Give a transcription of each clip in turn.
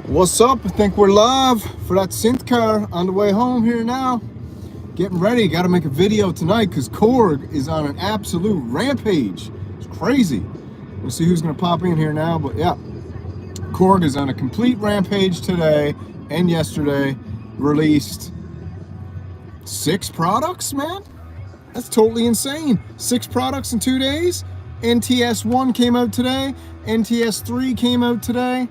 What's up? I think we're live for that synth car on the way home here now. Getting ready. Got to make a video tonight because Korg is on an absolute rampage. It's crazy. We'll see who's going to pop in here now. But yeah, Korg is on a complete rampage today and yesterday. Released 6 products, man. That's totally insane. 6 products in 2 days. NTS1 came out today. NTS3 came out today.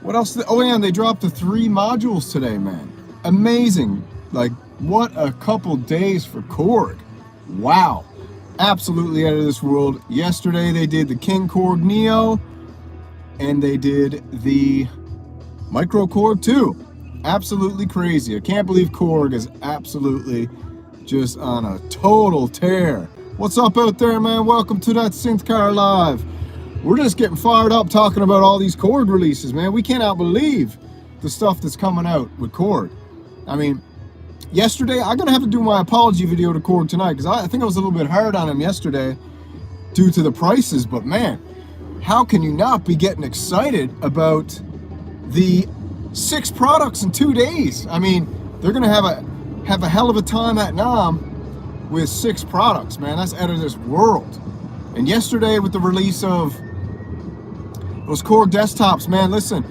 What else? Oh yeah, they dropped the 3 modules today, man. Amazing. Like, what a couple days for Korg. Wow. Absolutely out of this world. Yesterday they did the King Korg Neo, and they did the Micro Korg 2. Absolutely crazy. I can't believe Korg is absolutely just on a total tear. What's up out there, man? Welcome to that Synth Car Live. We're just getting fired up talking about all these Korg releases, man. We cannot believe the stuff that's coming out with Korg. I mean, yesterday, I'm going to have to do my apology video to Korg tonight because I think I was a little bit hard on him yesterday due to the prices. But man, how can you not be getting excited about the 6 products in 2 days? I mean, they're going to have a hell of a time at NAMM with 6 products, man. That's out of this world. And yesterday with the release of those Korg desktops, man, listen,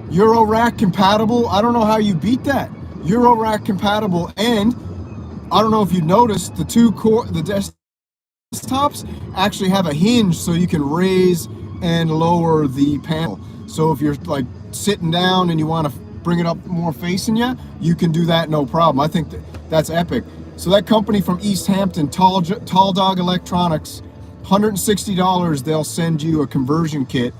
Eurorack compatible. I don't know how you beat that. Eurorack compatible, and I don't know if you noticed, the desktops actually have a hinge so you can raise and lower the panel. So if you're like sitting down and you want to bring it up more facing you, you can do that no problem. I think that's epic. So that company from East Hampton, Tall Dog Electronics, $160, they'll send you a conversion kit.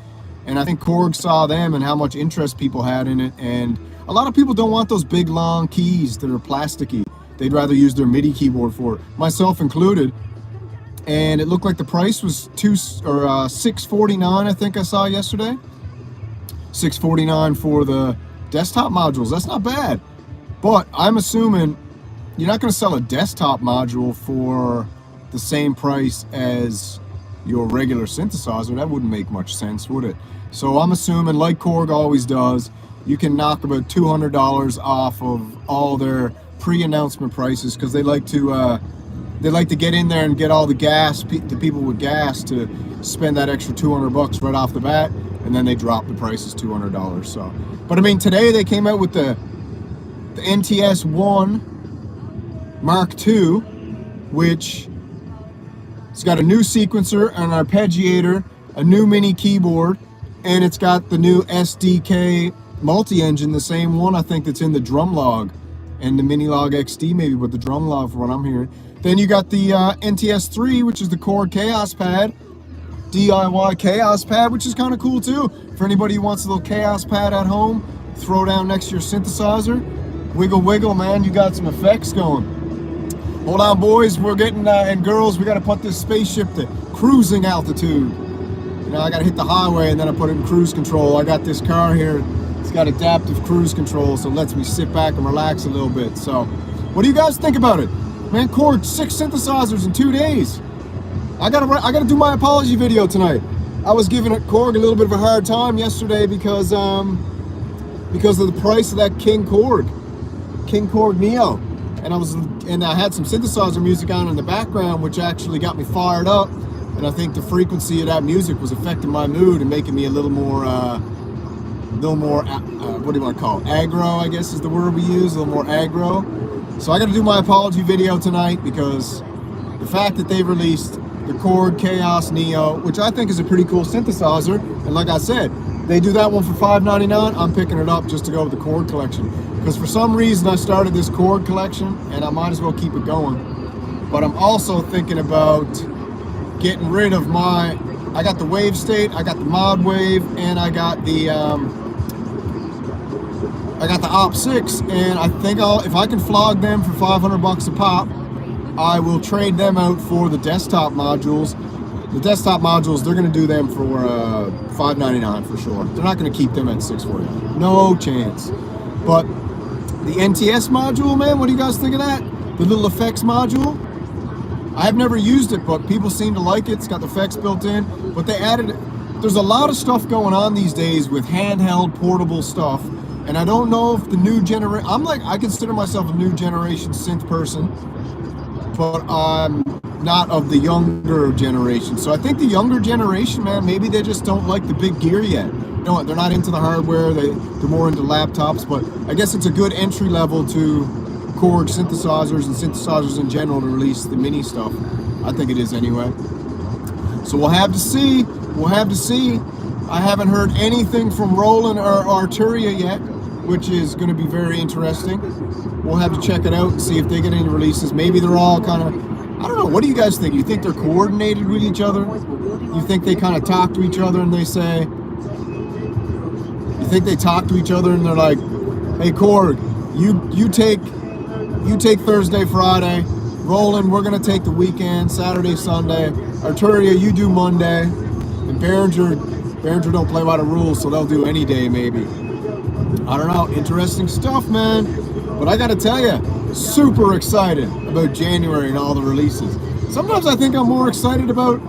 And I think Korg saw them and how much interest people had in it. And a lot of people don't want those big long keys that are plasticky. They'd rather use their MIDI keyboard for it, myself included. And it looked like the price was $649, I think I saw yesterday. $649 for the desktop modules. That's not bad. But I'm assuming you're not going to sell a desktop module for the same price as your regular synthesizer. That wouldn't make much sense, would it? So I'm assuming, like Korg always does, you can knock about $200 off of all their pre-announcement prices because they like to get in there and get all the gas, the people with gas, to spend that extra $200 right off the bat, and then they drop the prices $200. So, but I mean, today they came out with the NTS1 Mark II, which it's got a new sequencer, an arpeggiator, a new mini keyboard, and it's got the new SDK multi-engine, the same one I think that's in the Drumlog and the Minilog XD maybe, but the Drumlog for what I'm hearing. Then you got the NTS3, which is the Korg Chaos Pad, DIY Chaos Pad, which is kind of cool too. For anybody who wants a little Chaos Pad at home, throw down next to your synthesizer. Wiggle, wiggle, man, you got some effects going. Hold on, boys, we're getting, and girls, we got to put this spaceship to cruising altitude. You know, I got to hit the highway and then I put it in cruise control. I got this car here, it's got adaptive cruise control, so it lets me sit back and relax a little bit. So, what do you guys think about it? Man, Korg, 6 synthesizers in 2 days. I gotta do my apology video tonight. I was giving Korg a little bit of a hard time yesterday because of the price of that King Korg Neo. And I had some synthesizer music on in the background, which actually got me fired up. And I think the frequency of that music was affecting my mood and making me a little more, what do you want to call it? Aggro, I guess is the word we use, a little more aggro. So I got to do my apology video tonight because the fact that they released the Korg Chaos Neo, which I think is a pretty cool synthesizer, and like I said, they do that one for $5.99. I'm picking it up just to go with the Korg collection. Because for some reason I started this Korg collection and I might as well keep it going. But I'm also thinking about getting rid of I got the Wave State, I got the Mod Wave, and I got the Op 6, and I think if I can flog them for $500 a pop, I will trade them out for the desktop modules. The desktop modules, they're going to do them for $5.99 for sure. They're not going to keep them at $6.49. No chance. But the NTS module, man, what do you guys think of that? The little effects module? I've never used it, but people seem to like it. It's got the effects built in, but they added there's a lot of stuff going on these days with handheld portable stuff, and I don't know if the new generation, I consider myself a new generation synth person, but I'm not of the younger generation. So I think the younger generation, man, maybe they just don't like the big gear yet. You know what, they're not into the hardware, they're more into laptops, but I guess it's a good entry level to Korg synthesizers and synthesizers in general to release the mini stuff. I think it is anyway. So we'll have to see. We'll have to see. I haven't heard anything from Roland or Arturia yet, which is going to be very interesting. We'll have to check it out and see if they get any releases. Maybe they're all kind of, I don't know, what do you guys think? You think they're coordinated with each other? You think they kind of talk to each other and they say, you think they talk to each other and they're like, hey Korg, you take Thursday, Friday. Roland, we're going to take the weekend, Saturday, Sunday. Arturia, you do Monday. And Behringer don't play by the rules, so they'll do any day maybe. I don't know, interesting stuff, man. But I gotta tell you, super excited about January and all the releases. Sometimes I think I'm more excited about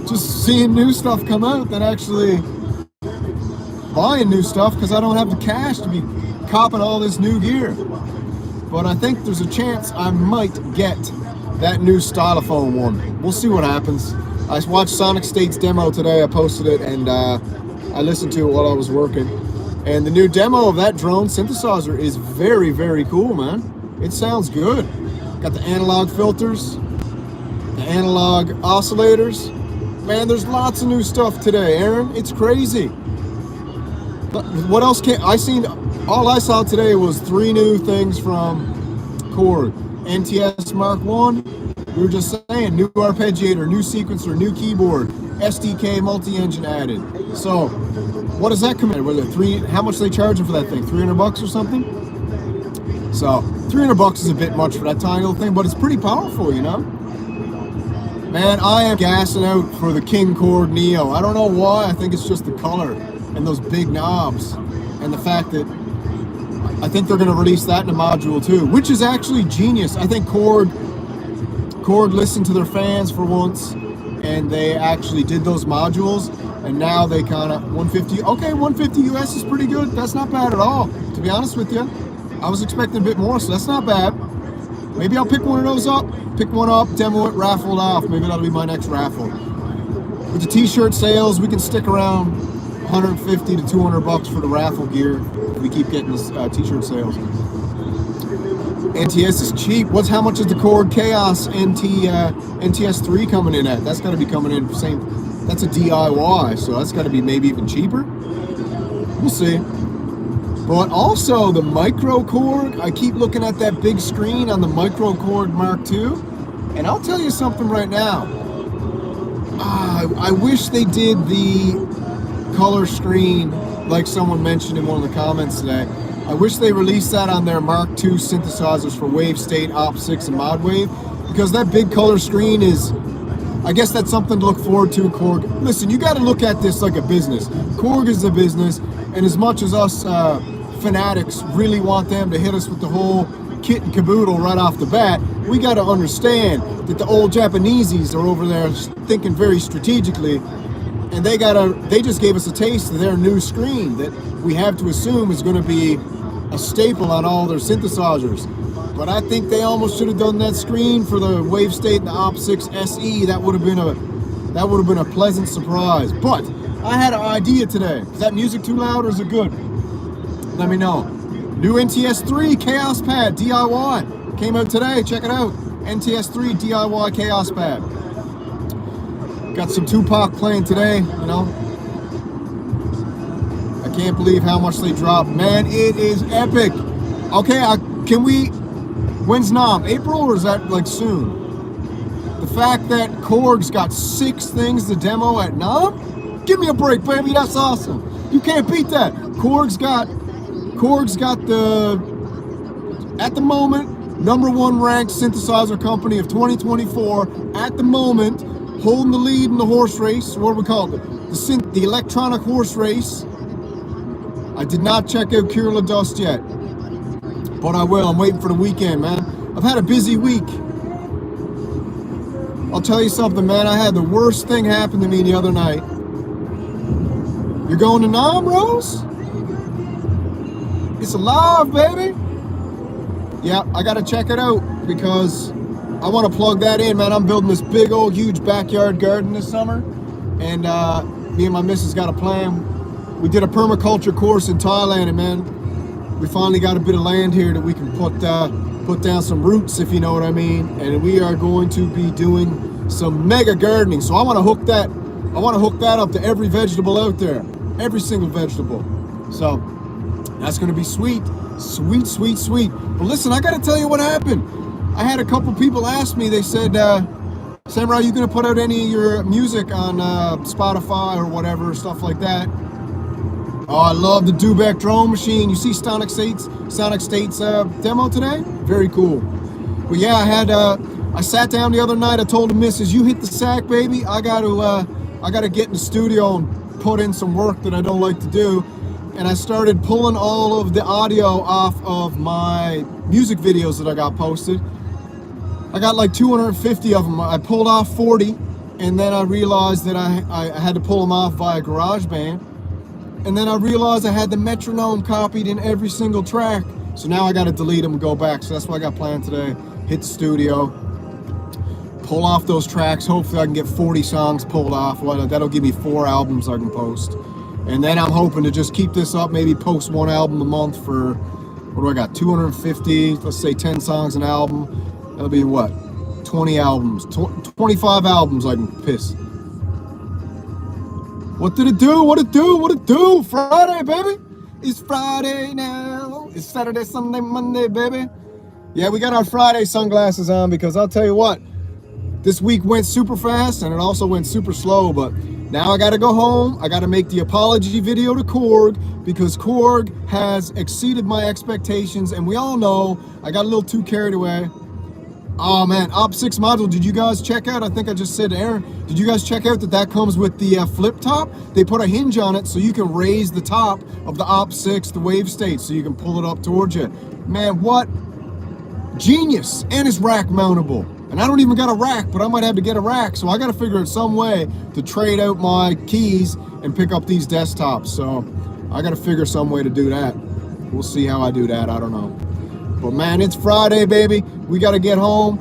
just seeing new stuff come out than actually buying new stuff, because I don't have the cash to be copping all this new gear. But I think there's a chance I might get that new stylophone one. We'll see what happens. I watched Sonic State's demo today. I posted it and I listened to it while I was working. And the new demo of that drone synthesizer is very, very cool, man. It sounds good. Got the analog filters, the analog oscillators. Man, there's lots of new stuff today, Aaron. It's crazy. But what else all I saw today was 3 new things from Korg. NTS Mark 1. We were just saying, new arpeggiator, new sequencer, new keyboard, SDK multi-engine added. So, what does that come in? Was it how much are they charging for that thing? $300 or something? So, $300 is a bit much for that tiny little thing, but it's pretty powerful, you know? Man, I am gassing out for the King Korg Neo. I don't know why, I think it's just the color and those big knobs and the fact that I think they're going to release that in a module too, which is actually genius. I think Korg listened to their fans for once, and they actually did those modules, and now they kind of 150. Okay, 150 US is pretty good. That's not bad at all, to be honest with you. I was expecting a bit more, so that's not bad. Maybe I'll pick one of those up, demo it, raffle it off. Maybe that'll be my next raffle. With the t-shirt sales, we can stick around 150 to 200 bucks for the raffle gear if we keep getting this t-shirt sales. NTS is cheap. How much is the Korg Chaos NTS3 coming in at? That's got to be coming in same. That's a DIY, so that's got to be maybe even cheaper. We'll see. But also the Micro Korg. I keep looking at that big screen on the Micro Korg Mark II, and I'll tell you something right now. I wish they did the color screen like someone mentioned in one of the comments today. I wish they released that on their Mark II synthesizers for Wave State, Op6, and Mod Wave, because that big color screen is, I guess that's something to look forward to in Korg. Listen, you got to look at this like a business. Korg is a business, and as much as us fanatics really want them to hit us with the whole kit and caboodle right off the bat, we got to understand that the old Japaneses are over there thinking very strategically, and they just gave us a taste of their new screen that we have to assume is going to be a staple on all their synthesizers. But I think they almost should have done that screen for the Wave State and the Op6 SE. That would have been a pleasant surprise. But I had an idea today. Is that music too loud or is it good? Let me know. New NTS3 Chaos Pad DIY came out today. Check it out. NTS3 DIY Chaos Pad. Got some Tupac playing today, you know. I can't believe how much they dropped. Man, it is epic. Okay, when's NOM? April, or is that like soon? The fact that Korg's got 6 things to demo at NOM? Give me a break, baby, that's awesome. You can't beat that. Korg's got the, at the moment, #1 ranked synthesizer company of 2024, at the moment, holding the lead in the horse race. What do we call it? The electronic horse race. I did not check out Cure La Dust yet, but I will. I'm waiting for the weekend, man. I've had a busy week. I'll tell you something, man. I had the worst thing happen to me the other night. You're going to Nam, Rose? It's alive, baby. Yeah, I gotta check it out because I want to plug that in, man. I'm building this big old huge backyard garden this summer, and me and my missus got a plan. We did a permaculture course in Thailand, and man, we finally got a bit of land here that we can put down some roots, if you know what I mean. And we are going to be doing some mega gardening. So I want to hook that up to every vegetable out there, every single vegetable. So that's going to be sweet, sweet, sweet, sweet. But listen, I got to tell you what happened. I had a couple people ask me. They said, Samurai, you going to put out any of your music on Spotify or whatever, stuff like that? Oh, I love the Dubek drone machine. You see Sonic State's demo today? Very cool. But yeah, I sat down the other night. I told the missus, you hit the sack, baby. I gotta get in the studio and put in some work that I don't like to do. And I started pulling all of the audio off of my music videos that I got posted. I got like 250 of them. I pulled off 40, and then I realized that I had to pull them off via GarageBand. And then I realized I had the metronome copied in every single track. So now I got to delete them and go back. So that's what I got planned today. Hit the studio, pull off those tracks. Hopefully I can get 40 songs pulled off. Well, that'll give me 4 albums I can post. And then I'm hoping to just keep this up, maybe post 1 album a month for, what do I got, 250, let's say 10 songs an album. That'll be what, 20 albums, 25 albums I can piss. What did it do? What it do? What it do? Friday, baby. It's Friday now. It's Saturday, Sunday, Monday, baby. Yeah, we got our Friday sunglasses on because I'll tell you what, this week went super fast and it also went super slow, but now I got to go home. I got to make the apology video to Korg because Korg has exceeded my expectations, and we all know I got a little too carried away. Oh man, Op6 module, did you guys check out? I think I just said to Aaron, did you guys check out that comes with the flip top? They put a hinge on it so you can raise the top of the Op6, the wave state, so you can pull it up towards you. Man, what genius. And it's rack mountable. And I don't even got a rack, but I might have to get a rack, so I got to figure out some way to trade out my keys and pick up these desktops. So I got to figure some way to do that. We'll see how I do that, I don't know. But man, it's Friday, baby. We got to get home.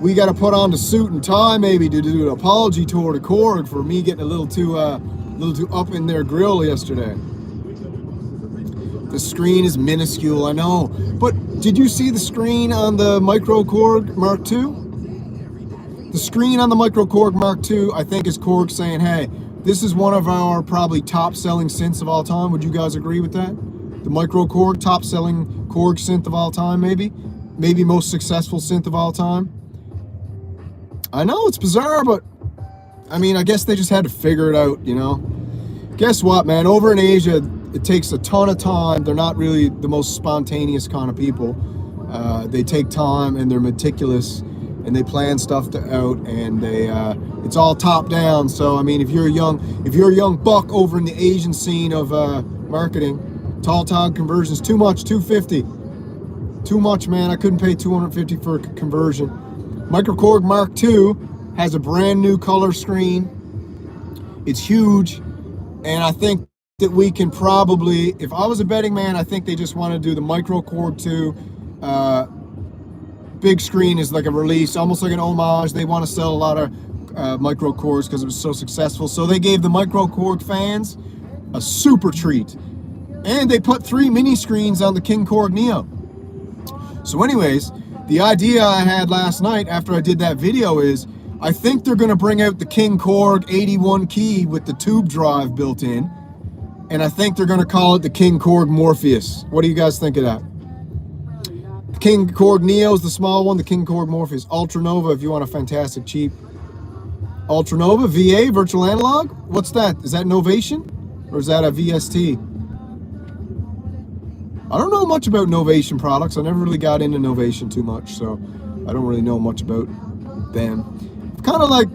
We got to put on the suit and tie, maybe, to do an apology tour to Korg for me getting a little too up in their grill yesterday. The screen is minuscule, I know. But did you see the screen on the Micro Korg Mark II? The screen on the Micro Korg Mark II, I think, is Korg saying, hey, this is one of our probably top-selling synths of all time. Would you guys agree with that? The Micro Korg, top-selling Korg synth of all time, maybe? Maybe most successful synth of all time? I know, it's bizarre, but I mean, I guess they just had to figure it out, you know? Guess what, man? Over in Asia, it takes a ton of time. They're not really the most spontaneous kind of people. They take time and they're meticulous and they plan stuff out, and it's all top down. So I mean, if you're a young buck over in the Asian scene of marketing, tall tog conversions too much, 250, too much, man. I couldn't pay 250 for a conversion. Micro Korg Mark II has a brand new color screen. It's huge, and I think that we can probably, if I was a betting man, I think they just want to do the Micro Korg 2 big screen is like a release, almost like an homage. They want to sell a lot of Micro Korgs because it was so successful. So they gave the Micro Korg fans a super treat. And they put 3 mini screens on the King Korg Neo. So anyways, the idea I had last night after I did that video is, I think they're going to bring out the King Korg 81 key with the tube drive built in. And I think they're going to call it the King Korg Morpheus. What do you guys think of that? The King Korg Neo is the small one, the King Korg Morpheus. Ultra Nova if you want a fantastic cheap. Ultra Nova, VA, virtual analog? What's that? Is that Novation? Or is that a VST? I don't know much about Novation products. I never really got into Novation too much, so I don't really know much about them. Kind of like,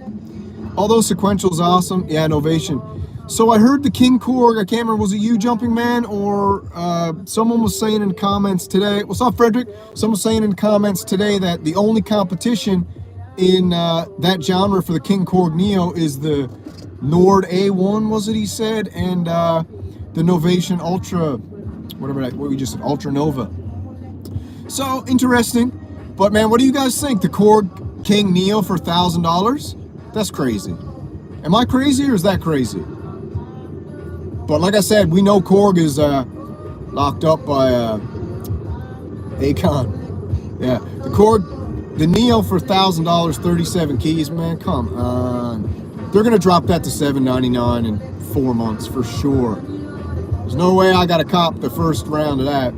although Sequential's awesome, yeah, Novation. So I heard the King Korg, I can't remember, was it you, Jumping Man, or someone was saying in the comments today, what's up, Frederick? Someone was saying in the comments today that the only competition in that genre for the King Korg Neo is the Nord A1 was it he said, and the Novation Ultra, whatever that, what we just said, Ultra Nova. So interesting. But man, what do you guys think? The Korg King Neo for $1,000? That's crazy. Am I crazy or is that crazy? But like I said, we know Korg is locked up by Akon. Yeah, the Korg, the Neo for $1,000, 37 keys, man, come on. They're gonna drop that to $799 in 4 months for sure. There's no way I gotta cop the first round of that.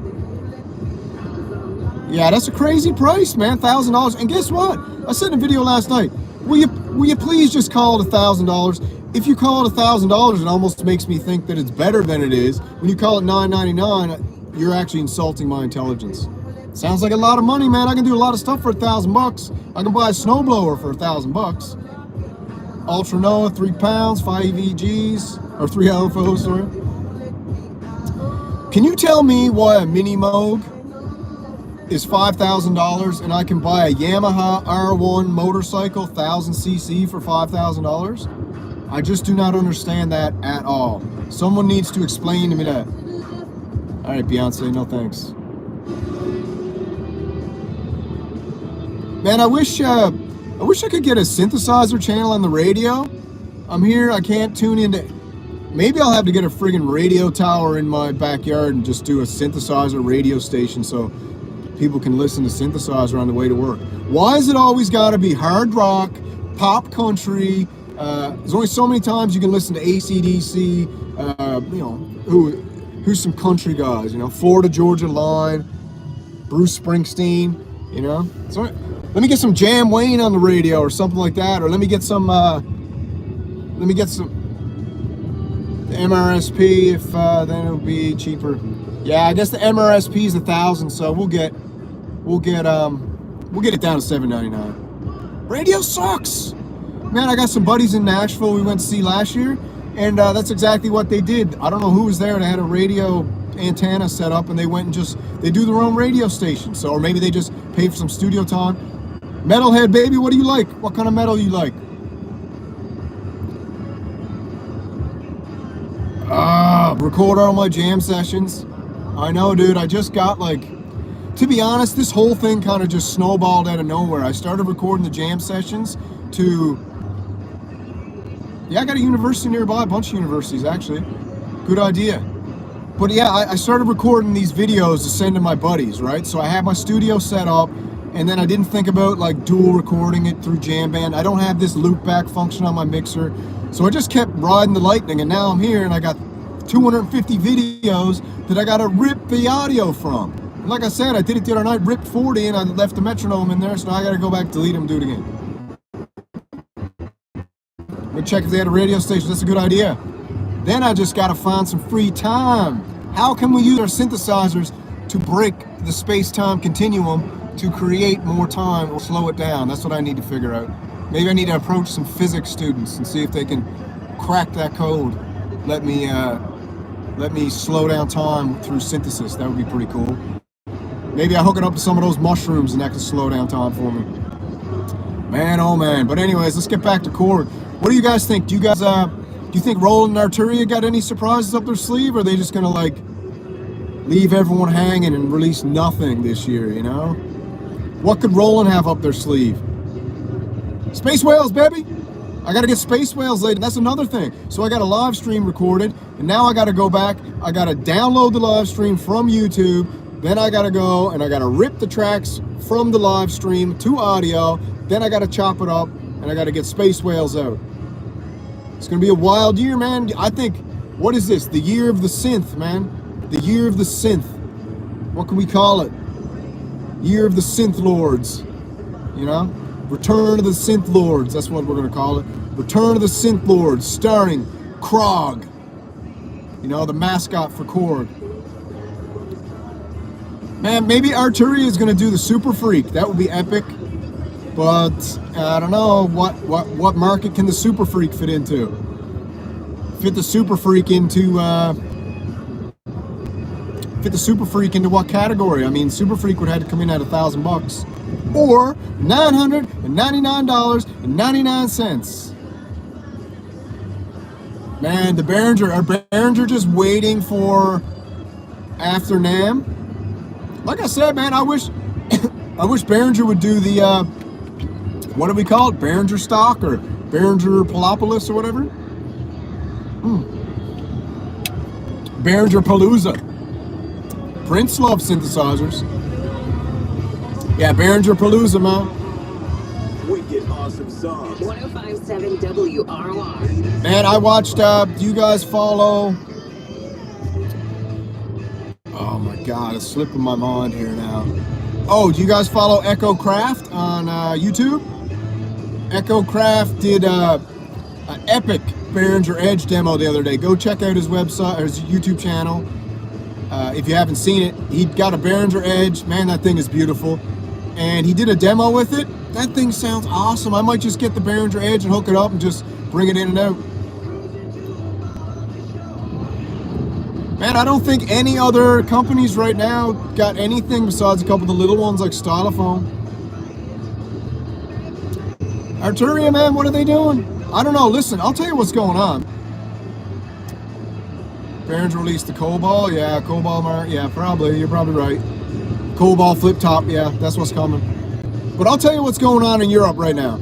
Yeah, that's a crazy price, man, $1,000. And guess what? I said in a video last night, will you please just call it $1,000? If you call it $1,000, it almost makes me think that it's better than it is. When you call it $999, you're actually insulting my intelligence. Sounds like a lot of money, man. I can do a lot of stuff for $1,000. I can buy a snowblower for $1,000. Ultra Nova, 3 pounds, 5 EGs, or 3 LFOs, sorry. Can you tell me why a Mini Moog is $5,000 and I can buy a Yamaha R1 motorcycle 1000cc for $5,000? I just do not understand that at all. Someone needs to explain to me that. All right, Beyonce, no thanks. Man, I wish I could get a synthesizer channel on the radio. I'm here, I can't tune into. Maybe I'll have to get a friggin' radio tower in my backyard and just do a synthesizer radio station so people can listen to synthesizer on the way to work. Why is it always got to be hard rock, pop country? There's only so many times you can listen to AC/DC. You know, who's some country guys? You know, Florida Georgia Line, Bruce Springsteen. You know, so let me get some Jam Wayne on the radio or something like that, or let me get some the MRSP if then it'll be cheaper. Yeah, I guess the MRSP is $1,000, so we'll get it down to $799. Radio sucks, man. I got some buddies in Nashville we went to see last year, and that's exactly what they did. I don't know who was there. They had a radio antenna set up, and they went and they do their own radio station. So, or maybe they just paid for some studio time. Metalhead, baby, what do you like? What kind of metal do you like? Record all my jam sessions. I know, dude. I just got to be honest, this whole thing kind of just snowballed out of nowhere. I started recording the jam sessions I got a university nearby, a bunch of universities actually. Good idea. But yeah, I started recording these videos to send to my buddies, right? So I had my studio set up, and then I didn't think about dual recording it through Jamband. I don't have this loop back function on my mixer. So I just kept riding the lightning, and now I'm here and I got 250 videos that I gotta rip the audio from. And like I said, I did it the other night, ripped 40 and I left the metronome in there, so now I gotta go back, delete them, do it again. We'll check if they had a radio station. That's a good idea. Then I just gotta find some free time. How can we use our synthesizers to break the space-time continuum to create more time or slow it down? That's what I need to figure out. Maybe I need to approach some physics students and see if they can crack that code. Let me slow down time through synthesis. That would be pretty cool. Maybe I hook it up to some of those mushrooms and that can slow down time for me. Man, oh man. But anyways, let's get back to Korg. What do you guys think? Do you think Roland and Arturia got any surprises up their sleeve, or are they just gonna leave everyone hanging and release nothing this year, you know? What could Roland have up their sleeve? Space Whales, baby! I gotta get Space Whales later. That's another thing. So I got a live stream recorded, and now I gotta go back. I gotta download the live stream from YouTube. Then I gotta go and I gotta rip the tracks from the live stream to audio. Then I gotta chop it up, and I gotta get Space Whales out. It's gonna be a wild year, man. I think, what is this? The year of the synth, man. The year of the synth. What can we call it? Year of the synth lords. You know? Return of the Synth Lords, that's what we're going to call it. Return of the Synth Lords, starring Krog. You know, the mascot for Korg. Man, maybe Arturia is going to do the Super Freak. That would be epic. But, I don't know, what market can the Super Freak fit into? Fit the Super Freak into what category? I mean, Super Freak would have to come in at $1,000. Or $999.99. Man, the Behringer, are Behringer just waiting for after NAMM? Like I said, man, I wish I wish Behringer would do the what do we call it? Behringer stock or Behringer Palopolis or whatever? Behringer Palooza. Prince loves synthesizers. Yeah, Behringer Palooza, man. Wicked awesome songs. 1057 WROR. Man, I watched, do you guys follow? Oh my God, it's slipping my mind here now. Oh, do you guys follow Echo Craft on YouTube? Echo Craft did an epic Behringer Edge demo the other day. Go check out his website or his YouTube channel. If you haven't seen it, he got a Behringer Edge. Man, that thing is beautiful. And he did a demo with it. That thing sounds awesome. I might just get the Behringer Edge and hook it up and just bring it in and out. Man, I don't think any other companies right now got anything besides a couple of the little ones like Stylophone. Arturia, man, what are they doing? I don't know. Listen, I'll tell you what's going on. Behringer released the Cobalt. Yeah, Cobalt Mark. Yeah, probably. You're probably right. Cobalt flip top. Yeah, that's what's coming. But I'll tell you what's going on in Europe right now.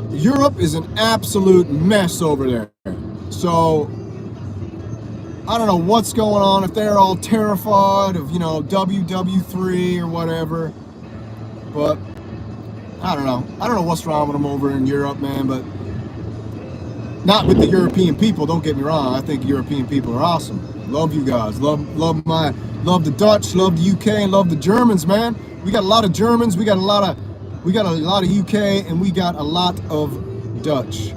Europe is an absolute mess over there. So I don't know what's going on, if they're all terrified of, you know, WW3 or whatever. But I don't know. I don't know what's wrong with them over in Europe, man, but not with the European people, don't get me wrong. I think European people are awesome. Love you guys. Love the Dutch, love the UK, love the Germans, man. We got a lot of Germans, we got a lot of UK, and we got a lot of Dutch.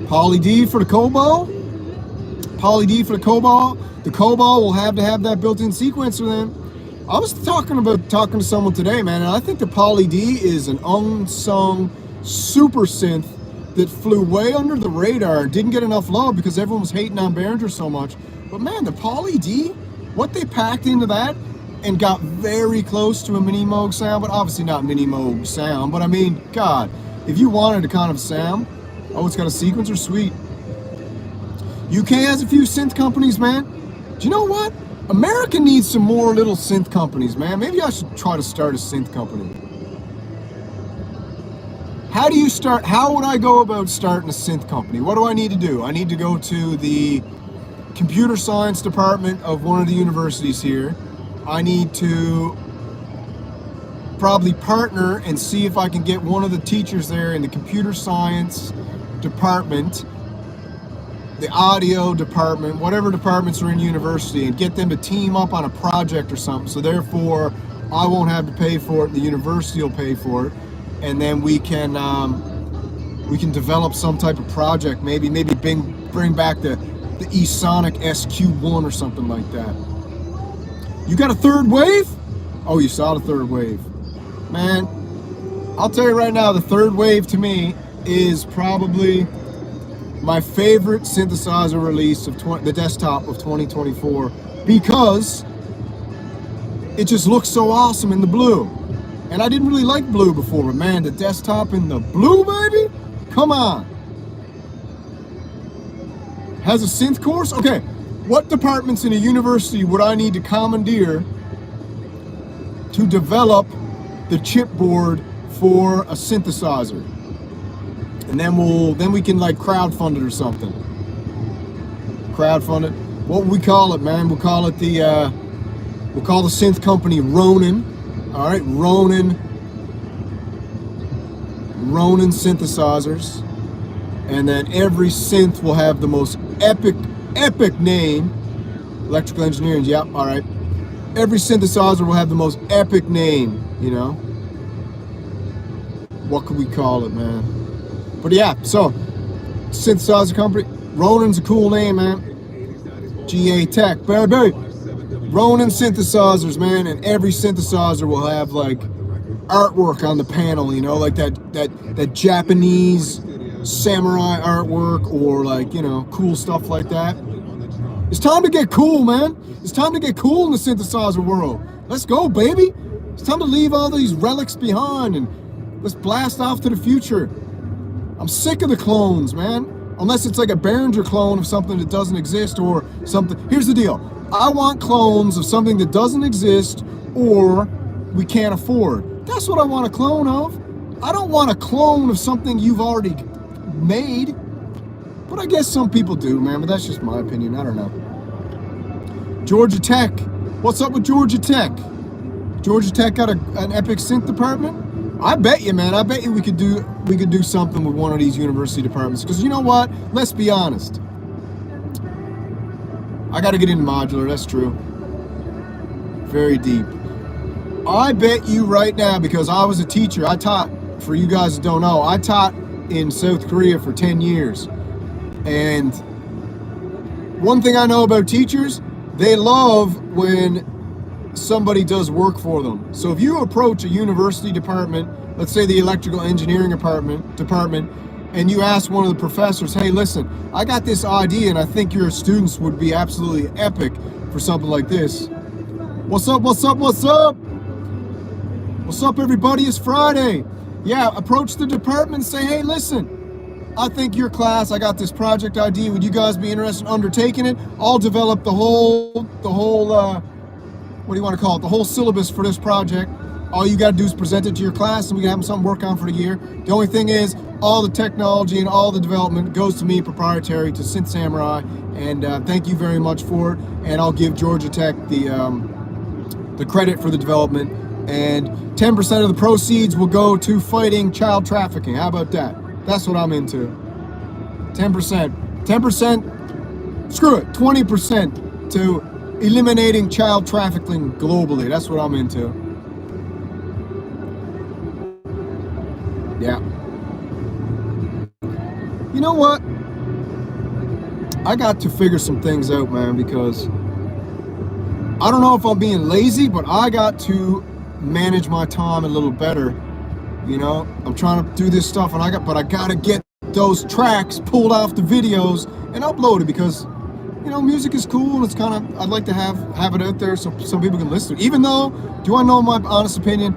Poly D for the Cobalt. Poly D for the Cobalt. The Cobalt will have to have that built-in sequencer then. I was talking to someone today, man, and I think the Poly D is an unsung super synth that flew way under the radar and didn't get enough love because everyone was hating on Behringer so much. But man, the Poly D, what they packed into that and got very close to a Mini Moog sound, but obviously not Mini Moog sound. But I mean, God, if you wanted a kind of sound, oh, it's got a sequencer, sweet. UK has a few synth companies, man. Do you know what? America needs some more little synth companies, man. Maybe I should try to start a synth company. How do you start? How would I go about starting a synth company? What do I need to do? I need to go to the computer science department of one of the universities here. I need to probably partner and see if I can get one of the teachers there in the computer science department, the audio department, whatever departments are in university, and get them to team up on a project or something. So therefore, I won't have to pay for it. The university will pay for it, and then we can develop some type of project. Maybe bring back the eSonic SQ1 or something like that. You got a third wave? Oh, you saw the third wave, man. I'll tell you right now, the third wave to me is probably my favorite synthesizer release of the desktop of 2024 because it just looks so awesome in the blue. And I didn't really like blue before, but man, the desktop in the blue, baby, come on. Has a synth course? Okay, what departments in a university would I need to commandeer to develop the chipboard for a synthesizer? And then we can like crowdfund it or something. Crowdfund it. What would we call it, man? We'll call it we'll call the synth company Ronin. All right, Ronin synthesizers. And then every synth will have the most epic name. Electrical engineering, yep, all right. Every synthesizer will have the most epic name, you know. What could we call it, man? But yeah, so synthesizer company, Ronin's a cool name, man. GA Tech, baby. Ronin synthesizers, man, and every synthesizer will have like artwork on the panel, you know, like that Japanese samurai artwork, or like, you know, cool stuff like that. It's time to get cool, man. It's time to get cool in the synthesizer world. Let's go, baby. It's time to leave all these relics behind and let's blast off to the future. I'm sick of the clones, man. Unless it's like a Behringer clone of something that doesn't exist or something. Here's the deal. I want clones of something that doesn't exist or we can't afford. That's what I want a clone of. I don't want a clone of something you've already made. But I guess some people do, man. But that's just my opinion. I don't know. Georgia Tech. What's up with Georgia Tech? Georgia Tech got an epic synth department? I bet you, man. I bet you we could do something with one of these university departments. Because you know what? Let's be honest. I got to get into modular. That's true. Very deep. I bet you right now, because I was a teacher. I taught, for you guys that don't know, I taught in South Korea for 10 years. And one thing I know about teachers, they love when somebody does work for them. So if you approach a university department, let's say the electrical engineering department, and you ask one of the professors, hey, listen, I got this idea and I think your students would be absolutely epic for something like this. What's up, what's up, what's up? What's up, everybody? It's Friday. Yeah, approach the department and say, hey, listen, I think your class, I got this project idea. Would you guys be interested in undertaking it? I'll develop the whole, what do you want to call it? The whole syllabus for this project. All you got to do is present it to your class and we can have something to work on for the year. The only thing is, all the technology and all the development goes to me, proprietary to Synth Samurai. And thank you very much for it. And I'll give Georgia Tech the credit for the development. And 10% of the proceeds will go to fighting child trafficking. How about that? That's what I'm into. 10%. 10%, screw it, 20% to eliminating child trafficking globally. That's what I'm into. Yeah. You know what? I got to figure some things out, man, because I don't know if I'm being lazy, but I got to manage my time a little better. You know, I'm trying to do this stuff, and I got to get those tracks pulled off the videos and upload it, because you know, music is cool and it's kind of, I'd like to have it out there so some people can listen to it. Even though, do I know my honest opinion?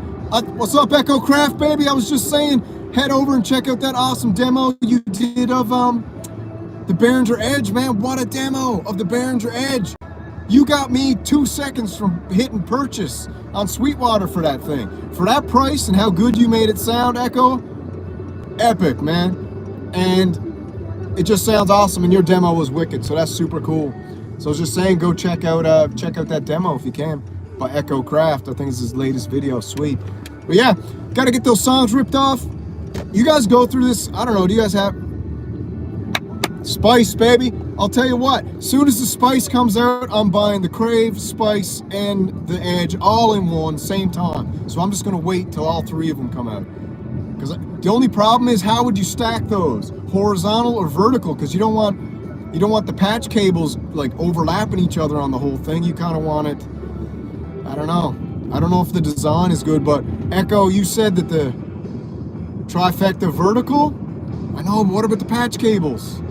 What's up, Echo Craft, baby? I was just saying, head over and check out that awesome demo you did of the Behringer Edge, man. What a demo of the Behringer Edge. You got me 2 seconds from hitting purchase on Sweetwater for that thing. For that price and how good you made it sound, Echo, epic, man. And it just sounds awesome, and your demo was wicked, so that's super cool. So I was just saying, go check out that demo if you can, by Echo Craft. I think it's his latest video. Sweet. But yeah, gotta get those songs ripped off. You guys go through this, I don't know, do you guys have Spice, baby? I'll tell you what, soon as the Spice comes out, I'm buying the Crave, Spice, and the Edge all in one, same time. So I'm just gonna wait till all three of them come out. Because the only problem is, how would you stack those? Horizontal or vertical? Because you don't want the patch cables like overlapping each other on the whole thing. You kind of want it, I don't know if the design is good, but Echo, you said that the trifecta vertical? I know, but what about the patch cables?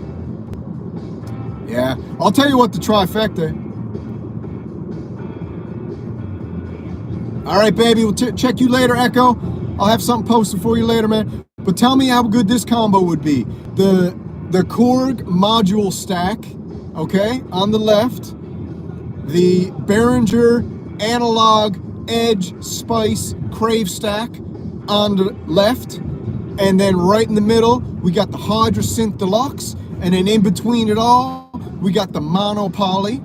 Yeah, I'll tell you what, the trifecta. All right, baby, we'll check you later, Echo. I'll have something posted for you later, man. But tell me how good this combo would be. The Korg module stack, okay, on the left. The Behringer analog Edge Spice Crave stack on the left. And then right in the middle, we got the Hydra Synth Deluxe. And then in between it all, we got the Mono Poly.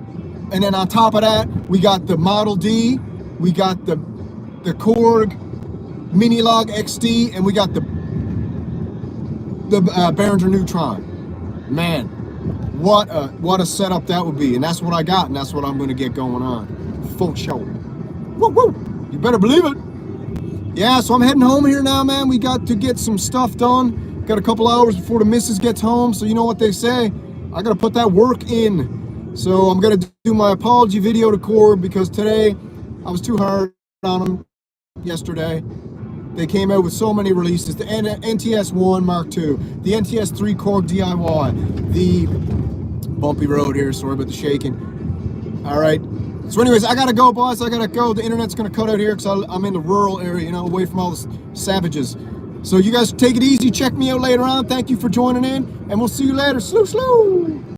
And then on top of that, we got the Model D. We got the Korg Minilog XD, and we got the Behringer Neutron. Man, what a setup that would be. And that's what I got, and that's what I'm going to get going on. Full show. Woo woo! You better believe it. Yeah, so I'm heading home here now, man. We got to get some stuff done. Got a couple hours before the missus gets home, so you know what they say. I got to put that work in. So I'm going to do my apology video to Korg, because today I was too hard on them yesterday. They came out with so many releases. The NTS1 Mark II, the NTS3 Korg DIY, the bumpy road here, sorry about the shaking. All right. So anyways, I gotta go, boss. I gotta go. The internet's gonna cut out here because I'm in the rural area, you know, away from all the savages. So you guys take it easy. Check me out later on. Thank you for joining in, and we'll see you later. Slew, slew.